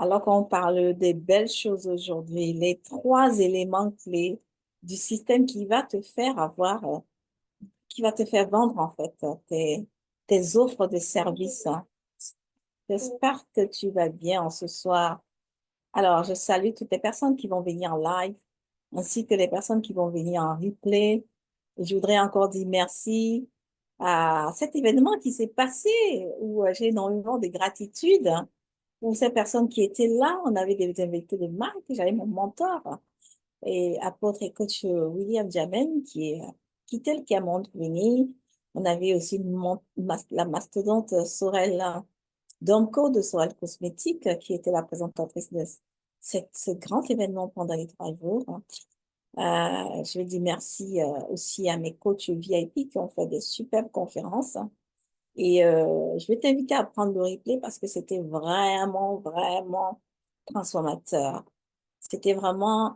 Alors qu'on parle des belles choses aujourd'hui, les trois éléments clés du système qui va te faire avoir, qui va te faire vendre en fait tes offres de services, hein. J'espère que tu vas bien en ce soir. Alors, je salue toutes les personnes qui vont venir en live, ainsi que les personnes qui vont venir en replay. Et je voudrais encore dire merci à cet événement qui s'est passé, où j'ai énormément de gratitude, hein, pour ces personnes qui étaient là. On avait des invités de marque, j'avais mon mentor et apôtre et coach William Jamen, qui est tel qui a montré. On avait aussi la mastodonte Sorel Domco de Sorel Cosmétique, qui était la présentatrice de ce grand événement pendant les 3 jours. Je vais dire merci aussi à mes coachs VIP qui ont fait des superbes conférences. Et je vais t'inviter à prendre le replay parce que c'était vraiment, vraiment transformateur. C'était vraiment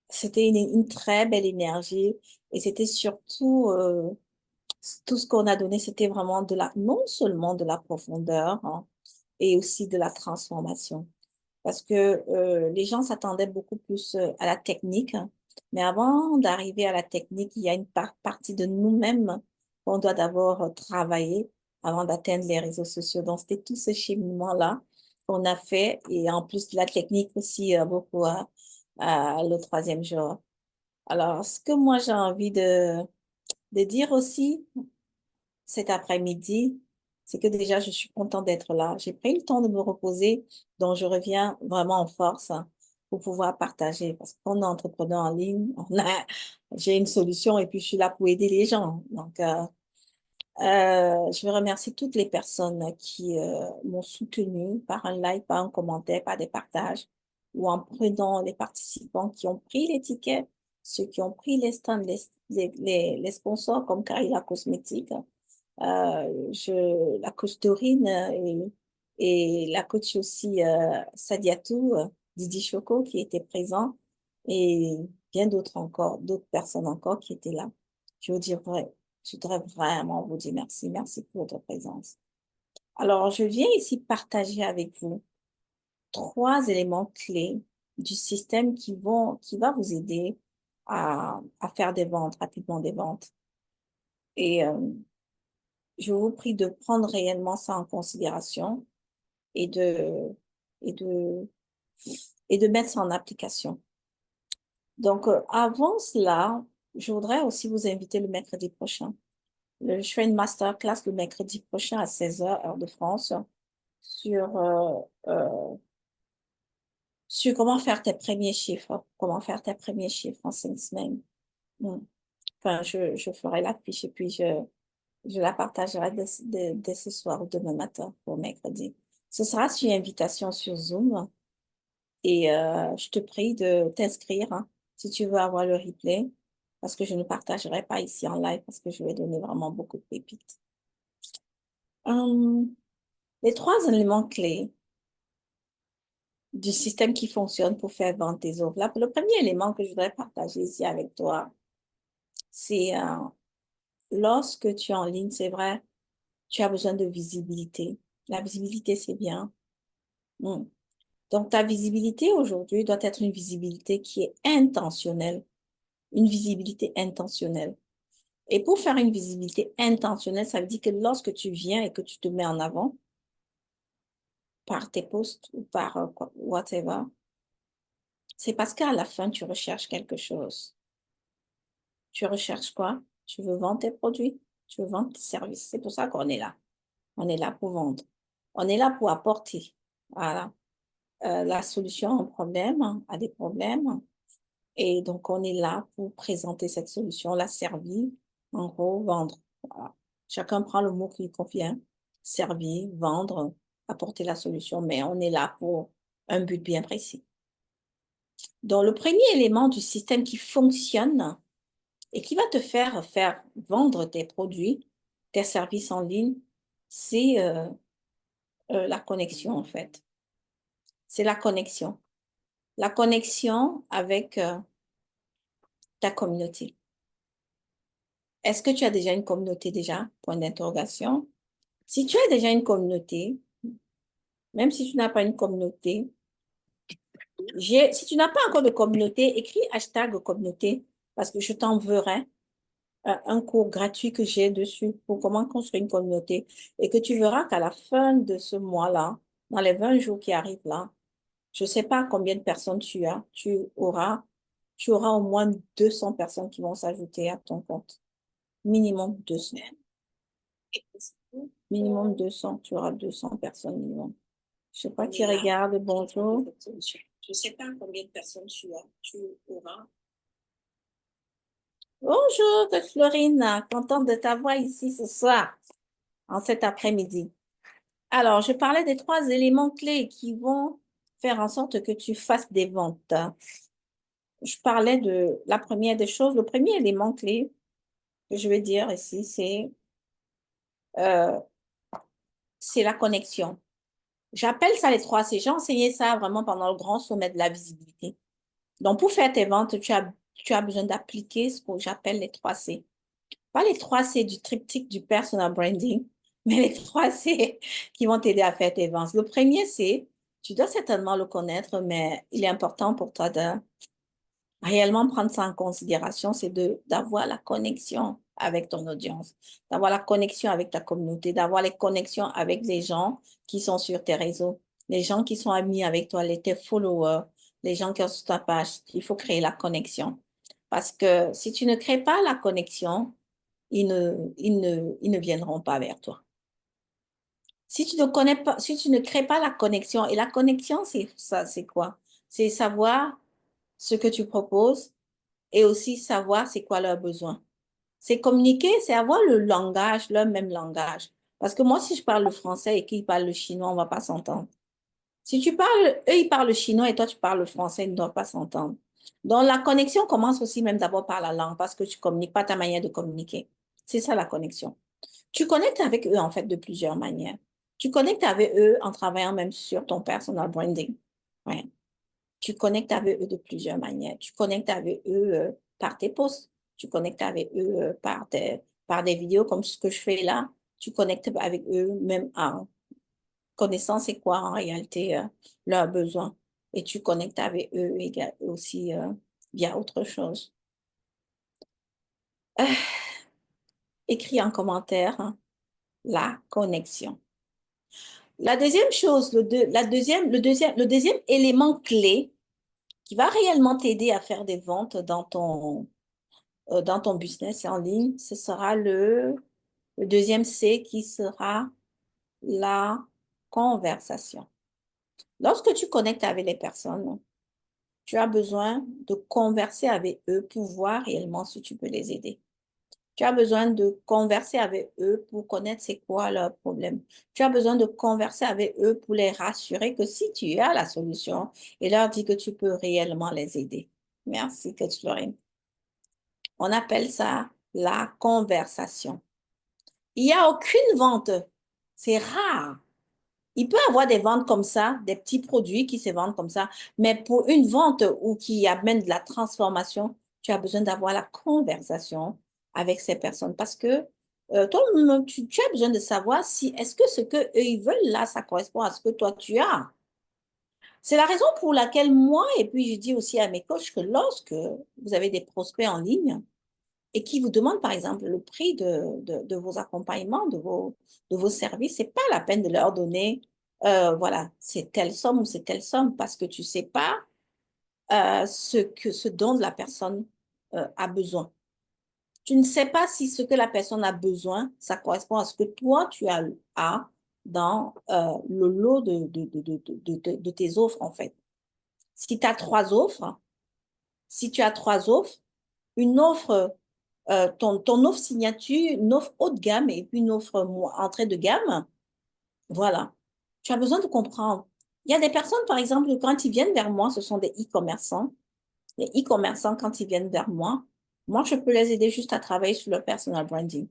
c'était une très belle énergie et c'était surtout tout ce qu'on a donné, c'était vraiment non seulement de la profondeur, hein, et aussi de la transformation. Parce que les gens s'attendaient beaucoup plus à la technique, hein. Mais avant d'arriver à la technique, il y a une partie de nous-mêmes qu'on doit d'abord travailler avant d'atteindre les réseaux sociaux. Donc, c'était tout ce cheminement-là qu'on a fait. Et en plus de la technique aussi, beaucoup le 3e jour. Alors, ce que moi j'ai envie de dire aussi cet après-midi, c'est que déjà, je suis contente d'être là. J'ai pris le temps de me reposer, donc je reviens vraiment en force, hein, pour pouvoir partager. Parce qu'on est entrepreneur en ligne, j'ai une solution et puis je suis là pour aider les gens. Donc, je veux remercier toutes les personnes qui m'ont soutenu par un like, par un commentaire, par des partages, ou en prenant les participants qui ont pris les tickets, ceux qui ont pris les stands, les sponsors comme Carilla Cosmétique, la coach Dorine et la coach aussi Sadiatou, Didi Choco qui était présent et bien d'autres encore, d'autres personnes encore qui étaient là. Je vous dirais, je voudrais vraiment vous dire merci. Merci pour votre présence. Alors, je viens ici partager avec vous 3 éléments clés du système qui va vous aider à faire des ventes, rapidement des ventes. Et je vous prie de prendre réellement ça en considération et et de, et de mettre ça en application. Donc, avant cela, je voudrais aussi vous inviter le mercredi prochain. Je fais une masterclass le mercredi prochain à 16 h heure de France, sur, sur comment faire tes premiers chiffres, comment faire tes premiers chiffres en 5 semaines. Mm. Enfin, je ferai la fiche et puis je la partagerai dès ce soir ou demain matin pour mercredi. Ce sera sur invitation sur Zoom et je te prie de t'inscrire, hein, si tu veux avoir le replay parce que je ne partagerai pas ici en live parce que je vais donner vraiment beaucoup de pépites. Hum, les 3 éléments clés du système qui fonctionne pour faire vendre tes offres. Là, le premier élément que je voudrais partager ici avec toi, c'est lorsque tu es en ligne, c'est vrai, tu as besoin de visibilité. La visibilité, c'est bien. Mm. Donc, ta visibilité aujourd'hui doit être une visibilité qui est intentionnelle, une visibilité intentionnelle. Et pour faire une visibilité intentionnelle, ça veut dire que lorsque tu viens et que tu te mets en avant par tes posts ou par whatever, c'est parce qu'à la fin, tu recherches quelque chose. Tu recherches quoi? Tu veux vendre tes produits, tu veux vendre tes services. C'est pour ça qu'on est là. On est là pour vendre. On est là pour apporter, voilà, la solution à un problème, à des problèmes. Et donc, on est là pour présenter cette solution, la servir, en gros, vendre. Voilà. Chacun prend le mot qui lui convient, servir, vendre, apporter la solution, mais on est là pour un but bien précis. Donc, le premier élément du système qui fonctionne et qui va te faire vendre tes produits, tes services en ligne, c'est la connexion, en fait. C'est la connexion. La connexion avec ta communauté. Est-ce que tu as déjà une communauté déjà? Point d'interrogation. Si tu as déjà une communauté, Même si tu n'as pas une communauté, si tu n'as pas encore de communauté, écris hashtag communauté parce que je t'enverrai un cours gratuit que j'ai dessus pour comment construire une communauté et que tu verras qu'à la fin de ce mois-là, dans les 20 jours qui arrivent là, je ne sais pas combien de personnes tu as, tu auras au moins 200 personnes qui vont s'ajouter à ton compte. Minimum 200. Minimum 200, tu auras 200 personnes minimum. Je ne sais pas qui regarde, bonjour. Je ne sais pas combien de personnes tu as, tu auras. Bonjour, Florine, contente de t'avoir ici ce soir, en cet après-midi. Alors, je parlais des 3 éléments clés qui vont faire en sorte que tu fasses des ventes. Je parlais de la première des choses. Le premier élément clé que je vais dire ici, euh, c'est la connexion. J'appelle ça les 3C. J'ai enseigné ça vraiment pendant le grand sommet de la visibilité. Donc, pour faire tes ventes, tu as besoin d'appliquer ce que j'appelle les 3C. Pas les 3C du triptyque du personal branding, mais les 3C qui vont t'aider à faire tes ventes. Le premier, c'est, tu dois certainement le connaître, mais il est important pour toi de réellement prendre ça en considération, c'est d'avoir la connexion avec ton audience, d'avoir la connexion avec ta communauté, d'avoir les connexions avec les gens qui sont sur tes réseaux, les gens qui sont amis avec toi, tes followers, les gens qui sont sur ta page. Il faut créer la connexion. Parce que si tu ne crées pas la connexion, ils ne viendront pas vers toi. Si tu ne connais pas, si tu ne crées pas la connexion, et la connexion, c'est ça, c'est quoi? C'est savoir ce que tu proposes, et aussi savoir c'est quoi leurs besoins. C'est communiquer, c'est avoir le langage, leur même langage. Parce que moi, si je parle le français et qu'ils parlent le chinois, on ne va pas s'entendre. Si tu parles, eux, ils parlent le chinois et toi, tu parles le français, ils ne doivent pas s'entendre. Donc, la connexion commence aussi même d'abord par la langue parce que tu ne communiques pas ta manière de communiquer. C'est ça la connexion. Tu connectes avec eux, en fait, de plusieurs manières. Tu connectes avec eux en travaillant même sur ton personal branding. Ouais. Tu connectes avec eux de plusieurs manières. Tu connectes avec eux par tes posts. Tu connectes avec eux par des vidéos comme ce que je fais là. Tu connectes avec eux même en connaissant c'est quoi en réalité leurs besoins. Et tu connectes avec eux aussi via autre chose. Euh, écris en commentaire hein, la connexion. La deuxième chose, le deuxième élément clé qui va réellement t'aider à faire des ventes dans ton business en ligne, ce sera le deuxième C qui sera la conversation. Lorsque tu connectes avec les personnes, tu as besoin de converser avec eux pour voir réellement si tu peux les aider. Tu as besoin de converser avec eux pour connaître c'est quoi leur problème. Tu as besoin de converser avec eux pour les rassurer que si tu as la solution et leur dire que tu peux réellement les aider. Merci, Coach Florine. On appelle ça la conversation. Il n'y a aucune vente. C'est rare. Il peut y avoir des ventes comme ça, des petits produits qui se vendent comme ça, mais pour une vente ou qui amène de la transformation, tu as besoin d'avoir la conversation avec ces personnes parce que toi, tu as besoin de savoir si est-ce que ce que eux ils veulent là, ça correspond à ce que toi tu as. C'est la raison pour laquelle moi, et puis je dis aussi à mes coachs que lorsque vous avez des prospects en ligne, et qui vous demandent, par exemple, le prix de vos accompagnements, de vos services, c'est pas la peine de leur donner, voilà, c'est telle somme ou c'est telle somme, parce que tu sais pas ce dont la personne a besoin. Tu ne sais pas si ce que la personne a besoin, ça correspond à ce que toi, as dans le lot de tes offres, en fait. Si tu as 3 offres, si tu as 3 offres, une offre ton offre signature, une offre haut de gamme et puis une offre entrée de gamme, voilà. Tu as besoin de comprendre. Il y a des personnes, par exemple, quand ils viennent vers moi, ce sont des e-commerçants. Les e-commerçants, quand ils viennent vers moi, je peux les aider juste à travailler sur le personal branding.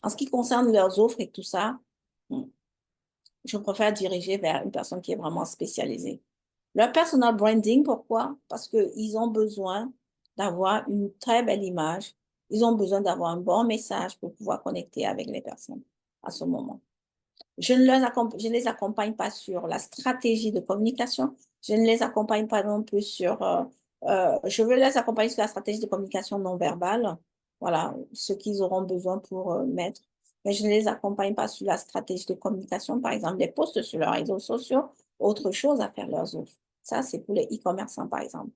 En ce qui concerne leurs offres et tout ça, je préfère diriger vers une personne qui est vraiment spécialisée. Leur personal branding, pourquoi? Parce qu'ils ont besoin d'avoir une très belle image. Ils ont besoin d'avoir un bon message pour pouvoir connecter avec les personnes à ce moment. Je ne les accompagne pas sur la stratégie de communication. Je ne les accompagne pas non plus sur... je veux les accompagner sur la stratégie de communication non verbale. Voilà, ce qu'ils auront besoin pour mettre. Mais je ne les accompagne pas sur la stratégie de communication, par exemple, les posts sur leurs réseaux sociaux, autre chose à faire leurs offres. Ça, c'est pour les e-commerçants, par exemple.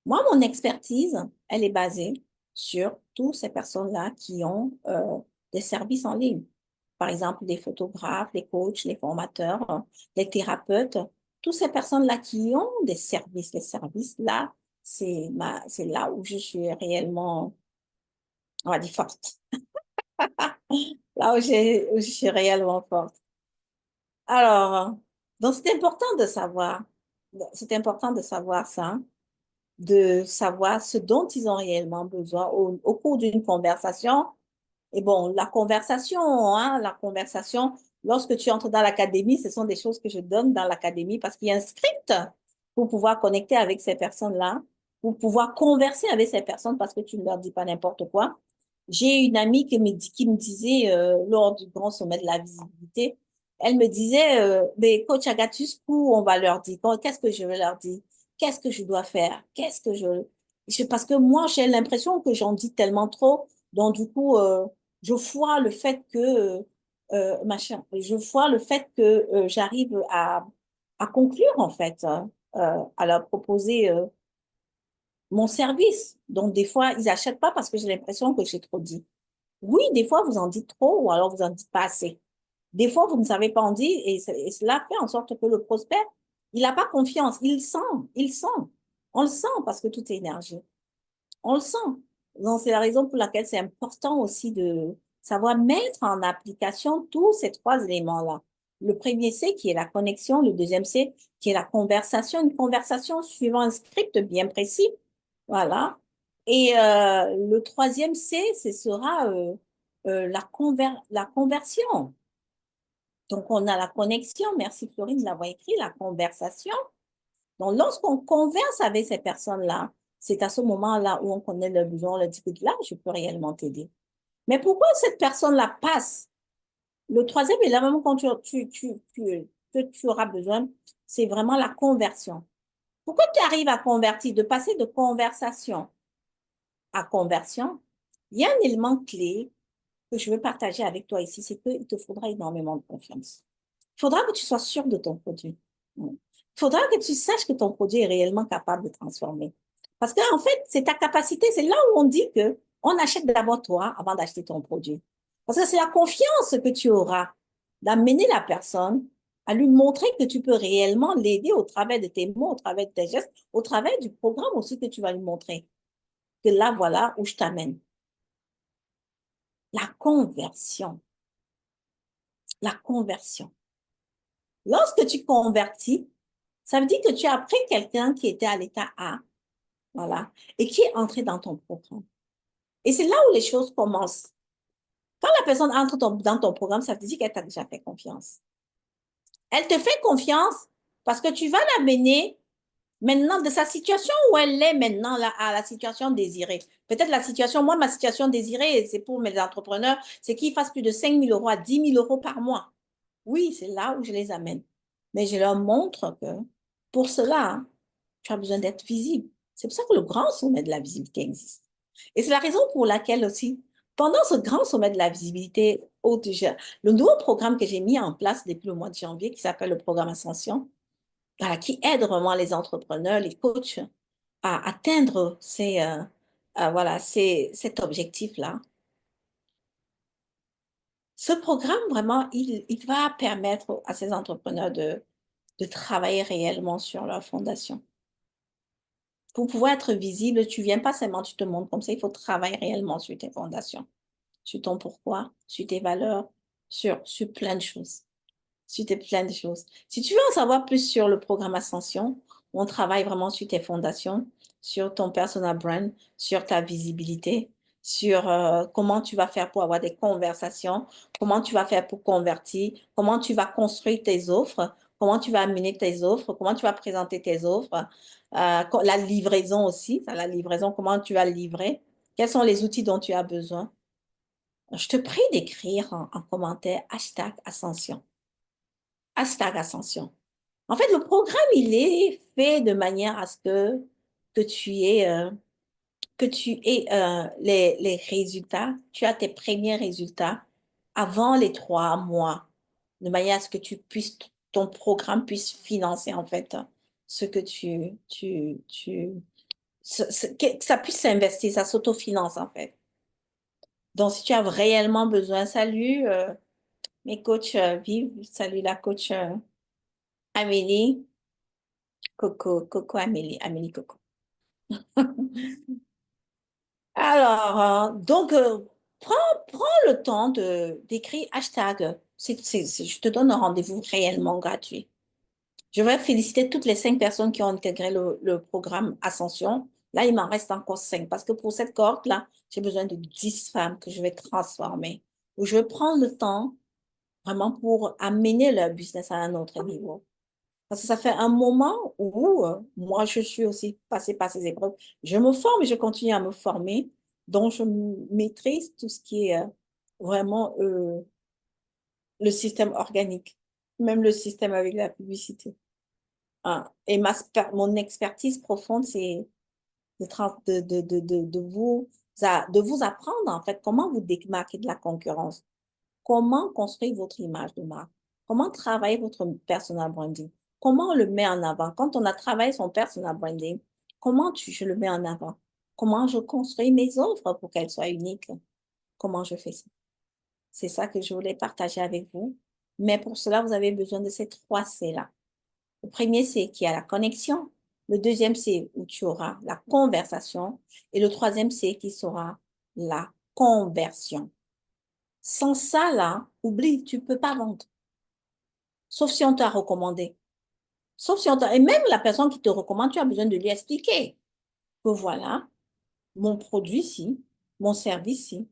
Moi, mon expertise, elle est basée sur toutes ces personnes-là qui ont des services en ligne. Par exemple, les photographes, les coachs, les formateurs, les thérapeutes, toutes ces personnes-là qui ont des services. Les services, là, c'est là où je suis réellement, on va dire, forte. Là où je suis réellement forte. Alors, donc c'est important de savoir ça, de savoir ce dont ils ont réellement besoin au cours d'une conversation. Et bon, la conversation, lorsque tu entres dans l'académie, ce sont des choses que je donne dans l'académie parce qu'il y a un script pour pouvoir connecter avec ces personnes-là, pour pouvoir converser avec ces personnes parce que tu ne leur dis pas n'importe quoi. J'ai une amie qui me disait lors du grand sommet de la visibilité, elle me disait, mais coach Agatus, où on va leur dire, qu'est-ce que je vais leur dire? Qu'est-ce que je dois faire? Parce que moi, j'ai l'impression que j'en dis tellement trop. Donc, du coup, je vois le fait que, je vois le fait que j'arrive à conclure, en fait, hein, à leur proposer mon service. Donc, des fois, ils n'achètent pas parce que j'ai l'impression que j'ai trop dit. Oui, des fois, vous en dites trop ou alors vous en dites pas assez. Des fois, vous ne savez pas en dire et cela fait en sorte que le prospect, il n'a pas confiance. Il sent. On le sent parce que tout est énergie. On le sent. Donc, c'est la raison pour laquelle c'est important aussi de savoir mettre en application tous ces trois éléments-là. Le premier C qui est la connexion, le deuxième C qui est la conversation, une conversation suivant un script bien précis. Voilà. Et le troisième C, ce sera la conversion. Donc, on a la connexion, merci Florine de l'avoir écrit, la conversation. Donc, lorsqu'on converse avec ces personnes-là, c'est à ce moment-là où on connaît leurs besoins, on leur dit que là, je peux réellement t'aider. Mais pourquoi cette personne-là passe? Le troisième élément que tu auras besoin, c'est vraiment la conversion. Pourquoi tu arrives à convertir, de passer de conversation à conversion? Il y a un élément clé que je veux partager avec toi ici, c'est qu'il te faudra énormément de confiance. Il faudra que tu sois sûr de ton produit. Il faudra que tu saches que ton produit est réellement capable de transformer. Parce qu'en fait, c'est ta capacité, c'est là où on dit que on achète d'abord toi avant d'acheter ton produit. Parce que c'est la confiance que tu auras d'amener la personne à lui montrer que tu peux réellement l'aider au travers de tes mots, au travers de tes gestes, au travers du programme aussi que tu vas lui montrer. Que là, voilà où je t'amène. La conversion. La conversion. Lorsque tu convertis, ça veut dire que tu as pris quelqu'un qui était à l'état A, voilà, et qui est entré dans ton programme. Et c'est là où les choses commencent. Quand la personne entre dans ton programme, ça veut dire qu'elle t'a déjà fait confiance. Elle te fait confiance parce que tu vas l'amener maintenant de sa situation où elle est maintenant là, à la situation désirée. Peut-être la situation, moi, ma situation désirée, c'est pour mes entrepreneurs, c'est qu'ils fassent plus de 5 000 euros à 10 000 euros par mois. Oui, c'est là où je les amène. Mais je leur montre que pour cela, hein, tu as besoin d'être visible. C'est pour ça que le grand sommet de la visibilité existe. Et c'est la raison pour laquelle aussi, pendant ce grand sommet de la visibilité, le nouveau programme que j'ai mis en place depuis le mois de janvier, qui s'appelle le programme Ascension, voilà, qui aide vraiment les entrepreneurs, les coachs à atteindre voilà, cet objectif-là. Ce programme, vraiment, il va permettre à ces entrepreneurs de travailler réellement sur leur fondation. Pour pouvoir être visible, tu viens pas seulement, tu te montres comme ça, il faut travailler réellement sur tes fondations, sur ton pourquoi, sur tes valeurs, sur plein de choses. Sur plein de choses. Si tu veux en savoir plus sur le programme Ascension, on travaille vraiment sur tes fondations, sur ton personal brand, sur ta visibilité, sur comment tu vas faire pour avoir des conversations, comment tu vas faire pour convertir, comment tu vas construire tes offres, comment tu vas amener tes offres, comment tu vas présenter tes offres, la livraison aussi, la livraison, comment tu vas livrer, quels sont les outils dont tu as besoin. Je te prie d'écrire en commentaire hashtag Ascension. hashtag Ascension. En fait, le programme, il est fait de manière à ce que tu aies, les résultats, tu as tes premiers résultats avant les 3 mois, de manière à ce que ton programme puisse financer, en fait, ce que que ça puisse s'investir, ça s'autofinance, en fait. Donc, si tu as réellement besoin, salut, mes coachs vivent, salut la coach Amélie, Coco Amélie, Amélie Coco. Alors, prends, prends le temps d'écrire hashtag. Je te donne un rendez-vous réellement gratuit. Je vais féliciter toutes les 5 personnes qui ont intégré le programme Ascension. Là, il m'en reste encore 5 parce que pour cette cohorte-là, j'ai besoin de 10 femmes que je vais transformer. Où je vais prendre le temps vraiment pour amener leur business à un autre niveau. Parce que ça fait un moment où moi, je suis aussi passée par ces épreuves. Je me forme et je continue à me former. Donc, je maîtrise tout ce qui est vraiment le système organique, même le système avec la publicité. Hein. Et mon expertise profonde, c'est de vous apprendre, en fait, comment vous démarquer de la concurrence. Comment construire votre image de marque? Comment travailler votre personal branding? Comment on le met en avant? Quand on a travaillé son personal branding, je le mets en avant? Comment je construis mes offres pour qu'elles soient uniques? Comment je fais ça? C'est ça que je voulais partager avec vous. Mais pour cela, vous avez besoin de ces 3 C-là. Le premier, c'est qu'il y a la connexion. Le deuxième, c'est où tu auras la conversation. Et le troisième, c'est qui sera la conversion. Sans ça, là, oublie, tu ne peux pas vendre. Sauf si on t'a recommandé. Sauf si on t'a... Et même la personne qui te recommande, tu as besoin de lui expliquer que voilà, mon produit ci, mon service ci,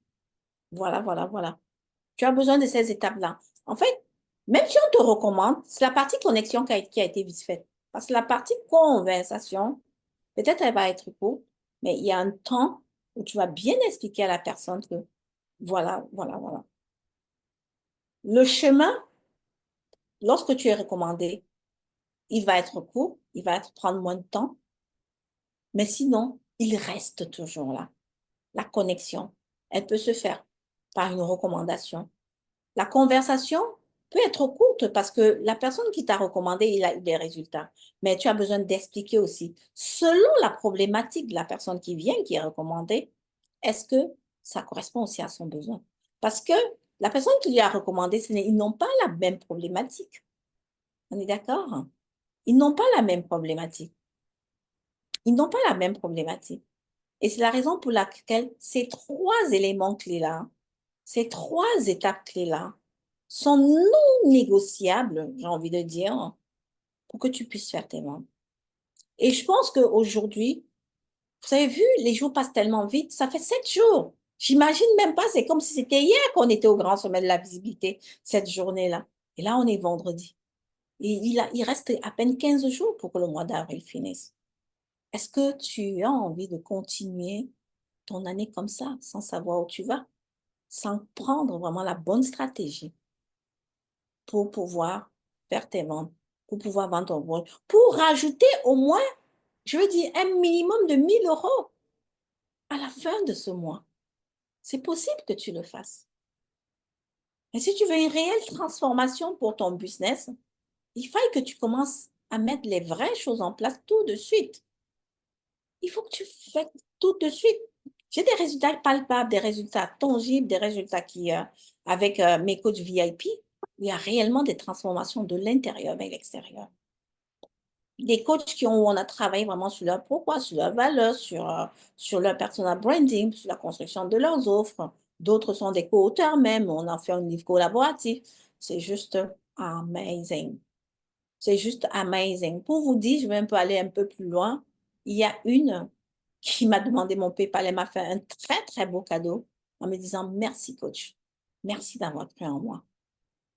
voilà, voilà, voilà. Tu as besoin de ces étapes-là. En fait, même si on te recommande, c'est la partie connexion qui a été vite faite. Parce que la partie conversation, peut-être elle va être courte, mais il y a un temps où tu vas bien expliquer à la personne que voilà, voilà, voilà. Le chemin, lorsque tu es recommandé, il va être court, il va prendre moins de temps, mais sinon, il reste toujours là. La connexion, elle peut se faire par une recommandation. La conversation peut être courte parce que la personne qui t'a recommandé, il a eu des résultats. Mais tu as besoin d'expliquer aussi, selon la problématique de la personne qui vient, qui est recommandée, est-ce que ça correspond aussi à son besoin? Parce que la personne qui lui a recommandé, ils n'ont pas la même problématique. On est d'accord? Ils n'ont pas la même problématique. Ils n'ont pas la même problématique. Et c'est la raison pour laquelle ces 3 éléments clés-là, ces 3 étapes clés-là, sont non négociables, j'ai envie de dire, pour que tu puisses faire tes ventes. Et je pense qu'aujourd'hui, vous avez vu, les jours passent tellement vite, ça fait 7 jours. J'imagine même pas, c'est comme si c'était hier qu'on était au grand sommet de la visibilité, cette journée-là. Et là, on est vendredi. Et il reste à peine 15 jours pour que le mois d'avril finisse. Est-ce que tu as envie de continuer ton année comme ça, sans savoir où tu vas, sans prendre vraiment la bonne stratégie pour pouvoir faire tes ventes, pour pouvoir vendre ton produit, pour rajouter au moins, je veux dire, un minimum de 1 000 € à la fin de ce mois? C'est possible que tu le fasses. Et si tu veux une réelle transformation pour ton business, il faut que tu commences à mettre les vraies choses en place tout de suite. Il faut que tu fasses tout de suite. J'ai des résultats palpables, des résultats tangibles, des résultats avec mes coachs VIP, il y a réellement des transformations de l'intérieur vers l'extérieur. Des coachs où on a travaillé vraiment sur leur pourquoi, sur leur valeur, sur leur personal branding, sur la construction de leurs offres. D'autres sont des co-auteurs même, on a fait un livre collaboratif. C'est juste amazing. C'est juste amazing. Pour vous dire, je vais un peu aller un peu plus loin. Il y a une qui m'a demandé mon PayPal. Elle m'a fait un très, très beau cadeau en me disant merci, coach. Merci d'avoir cru en moi.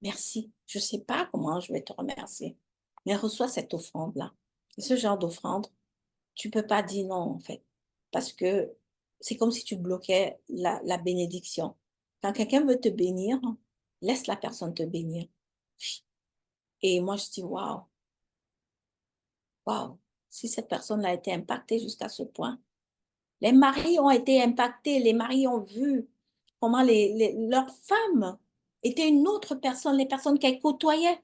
Merci. Je ne sais pas comment je vais te remercier, mais reçois cette offrande-là. Et ce genre d'offrande, tu ne peux pas dire non, en fait, parce que c'est comme si tu bloquais la bénédiction. Quand quelqu'un veut te bénir, laisse la personne te bénir. Et moi, je dis, waouh, waouh, si cette personne a été impactée jusqu'à ce point. Les maris ont été impactés, les maris ont vu comment leurs femmes étaient une autre personne, les personnes qu'elles côtoyaient.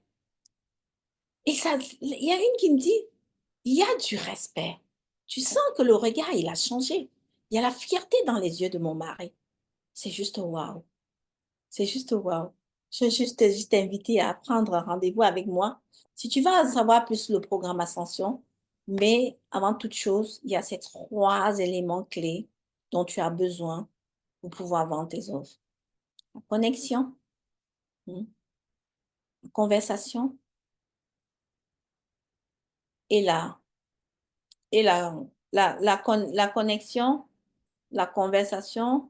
Et ça, il y a une qui me dit, il y a du respect. Tu sens que le regard, il a changé. Il y a la fierté dans les yeux de mon mari. C'est juste waouh. C'est juste waouh. Je veux juste t'inviter à prendre un rendez-vous avec moi. Si tu veux en savoir plus le programme Ascension, mais avant toute chose, il y a ces trois éléments clés dont tu as besoin pour pouvoir vendre tes offres. La connexion, la conversation et la connexion, la conversation,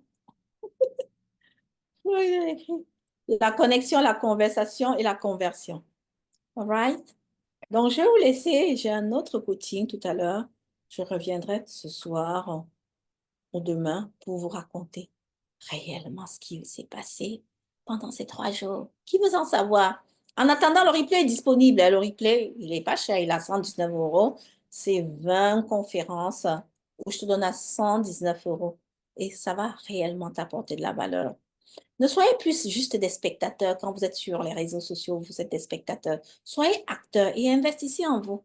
la connexion, la conversation et la conversion. All right? Donc, je vais vous laisser. J'ai un autre coaching tout à l'heure. Je reviendrai ce soir ou demain pour vous raconter réellement ce qui s'est passé pendant ces 3 jours. Qui veut en savoir? En attendant, le replay est disponible. Le replay, il n'est pas cher. Il est à 119 euros. C'est 20 conférences où je te donne à 119 euros. Et ça va réellement t'apporter de la valeur. Ne soyez plus juste des spectateurs quand vous êtes sur les réseaux sociaux, vous êtes des spectateurs. Soyez acteurs et investissez en vous.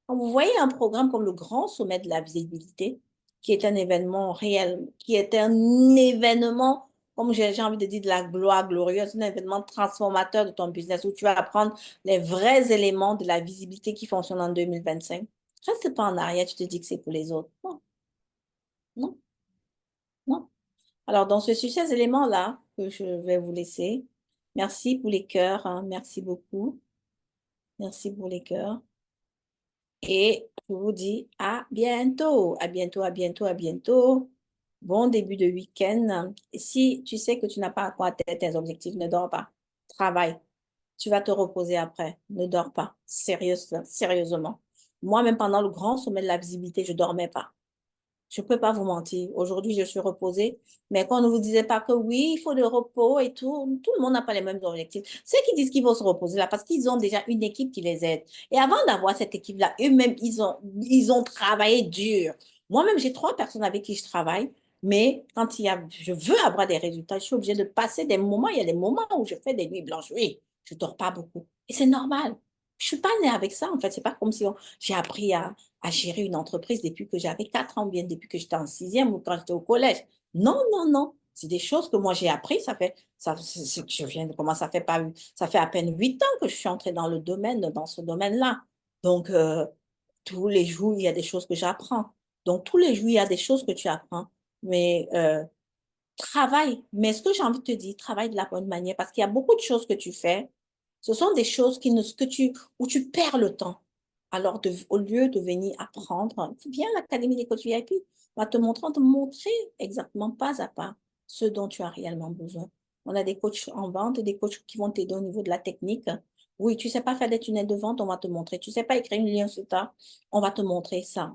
Quand vous voyez un programme comme le Grand Sommet de la Visibilité, qui est un événement réel, qui est un événement, comme j'ai envie de dire, de la gloire glorieuse, un événement transformateur de ton business où tu vas apprendre les vrais éléments de la visibilité qui fonctionne en 2025. Reste pas en arrière, tu te dis que c'est pour les autres. Non, non, non. Alors, dans sur ces éléments-là que je vais vous laisser, merci pour les cœurs, hein, merci beaucoup. Merci pour les cœurs. Et je vous dis à bientôt, à bientôt, à bientôt, à bientôt. Bon début de week-end. Et si tu sais que tu n'as pas encore atteint tes objectifs, ne dors pas. Travaille. Tu vas te reposer après. Ne dors pas. Sérieusement. Moi-même, pendant le grand sommet de la visibilité, je ne dormais pas. Je ne peux pas vous mentir. Aujourd'hui, je suis reposée. Mais quand on ne vous disait pas que oui, il faut le repos et tout le monde n'a pas les mêmes objectifs. Ceux qui disent qu'ils vont se reposer là, parce qu'ils ont déjà une équipe qui les aide. Et avant d'avoir cette équipe-là, eux-mêmes, ils ont travaillé dur. Moi-même, j'ai 3 personnes avec qui je travaille. Mais quand je veux avoir des résultats, je suis obligée de passer des moments. Il y a des moments où je fais des nuits blanches. Oui, je ne dors pas beaucoup. Et c'est normal. Je ne suis pas née avec ça, en fait. C'est pas comme si j'ai appris à gérer une entreprise depuis que j'avais 4 ans, bien depuis que j'étais en 6e ou quand j'étais au collège. Non, non, non. C'est des choses que moi j'ai appris. Je viens de comment ça fait pas, ça fait à peine 8 ans que je suis entrée dans ce domaine-là. Donc, tous les jours, il y a des choses que j'apprends. Donc, tous les jours, il y a des choses que tu apprends. Mais travaille. Mais ce que j'ai envie de te dire, travaille de la bonne manière parce qu'il y a beaucoup de choses que tu fais. Ce sont des choses où tu perds le temps. Alors, au lieu de venir apprendre, viens à l'Académie des coachs VIP. On va te montrer exactement pas à pas ce dont tu as réellement besoin. On a des coachs en vente, des coachs qui vont t'aider au niveau de la technique. Oui, tu sais pas faire des tunnels de vente, on va te montrer. Tu sais pas écrire une ligne sur ta, on va te montrer ça.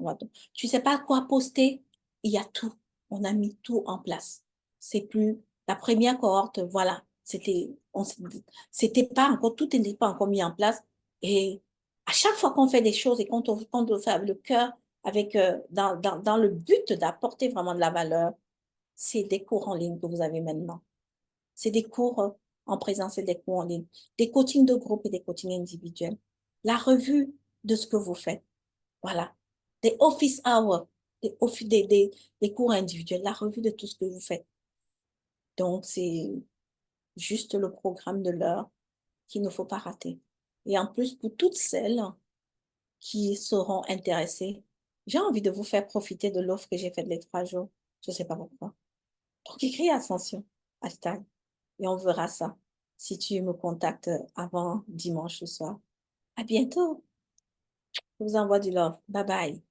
Tu sais pas quoi poster, il y a tout. On a mis tout en place. C'est plus la première cohorte, voilà. C'était pas encore, tout n'était pas encore mis en place. Et à chaque fois qu'on fait des choses et qu'on fait avec le cœur, dans le but d'apporter vraiment de la valeur, c'est des cours en ligne que vous avez maintenant. C'est des cours en présence et des cours en ligne. Des coachings de groupe et des coachings individuels. La revue de ce que vous faites. Voilà. Des office hours, des cours individuels. La revue de tout ce que vous faites. Donc, c'est juste le programme de l'heure qu'il ne faut pas rater. Et en plus, pour toutes celles qui seront intéressées, j'ai envie de vous faire profiter de l'offre que j'ai faite les 3 jours. Je ne sais pas pourquoi. Donc, écris Ascension, hashtag, et on verra ça si tu me contactes avant dimanche ce soir. À bientôt. Je vous envoie du love. Bye bye.